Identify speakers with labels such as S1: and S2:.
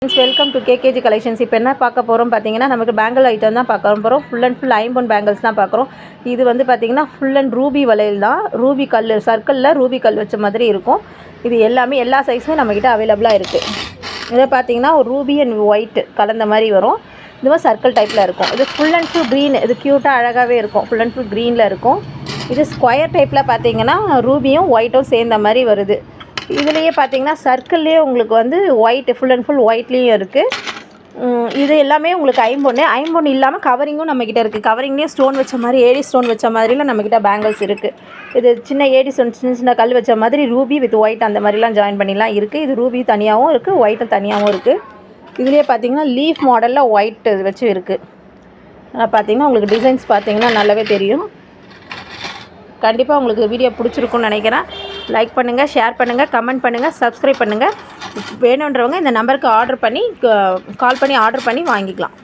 S1: Welcome to KKG collections. இப்போ என்ன பார்க்க போகிறோம் பார்த்தீங்கன்னா, நமக்கு பேங்கிள் ஐட்டம் தான் பார்க்க போகிறோம். ஃபுல் அண்ட் ஃபுல் ஐம்பொன் பேங்கிள்ஸ் தான் பார்க்குறோம். இது வந்து பார்த்தீங்கன்னா ஃபுல் அண்ட் ரூபி வளையல் தான். ரூபி கல் சர்க்கிளில் ரூபி கல் வச்ச மாதிரி இருக்கும். இது எல்லாமே எல்லா சைஸுமே நம்மக்கிட்ட அவைலபிளாக இருக்குது. இதை பார்த்தீங்கன்னா ஒரு ரூபி அண்ட் ஒயிட் கலந்த மாதிரி வரும். இதுவும் சர்க்கிள் டைப்பில் இருக்கும். இது ஃபுல் அண்ட் ஃபுல் க்ரீன். இது க்யூட்டாக அழகாகவே இருக்கும். ஃபுல் அண்ட் ஃபுல் க்ரீனில் இருக்கும். இது ஸ்கொயர் டைப்பில் பார்த்தீங்கன்னா ரூபியும் ஒயிட்டும் சேர்ந்த மாதிரி வருது. இதுலேயே பார்த்தீங்கன்னா சர்க்கிள்லேயே உங்களுக்கு வந்து ஒயிட் ஃபுல் அண்ட் ஃபுல் ஒயிட்லேயும் இருக்குது. இது எல்லாமே உங்களுக்கு ஐம்பொன் இல்லாமல் கவரிங்கும் நம்மக்கிட்ட இருக்குது. கவரிங்லேயும் ஸ்டோன் வச்ச மாதிரி ஏடி ஸ்டோன் வச்ச மாதிரிலாம் நம்மக்கிட்ட பேங்கிள்ஸ் இருக்குது. இது சின்ன ஏடி ஸ்டோன் சின்ன சின்ன கல் வச்ச மாதிரி ரூபி வித் ஒயிட் அந்த மாதிரிலாம் ஜாயின் பண்ணிலாம் இருக்குது. இது ரூபி தனியாகவும் இருக்குது, ஒயிட்டும் தனியாகவும் இருக்குது. இதுலேயே பார்த்தீங்கன்னா லீஃப் மாடலில் ஒயிட் வச்சு இருக்குது. பார்த்தீங்கன்னா உங்களுக்கு டிசைன்ஸ் பார்த்தீங்கன்னா நல்லாவே தெரியும். கண்டிப்பாக உங்களுக்கு வீடியோ பிடிச்சிருக்குன்னு நினைக்கிறேன். லைக் பண்ணுங்கள், ஷேர் பண்ணுங்கள், கமெண்ட் பண்ணுங்கள், சப்ஸ்கிரைப் பண்ணுங்கள். வேணுன்றவங்க இந்த நம்பருக்கு கால் பண்ணி ஆர்டர் பண்ணி வாங்கிக்கலாம்.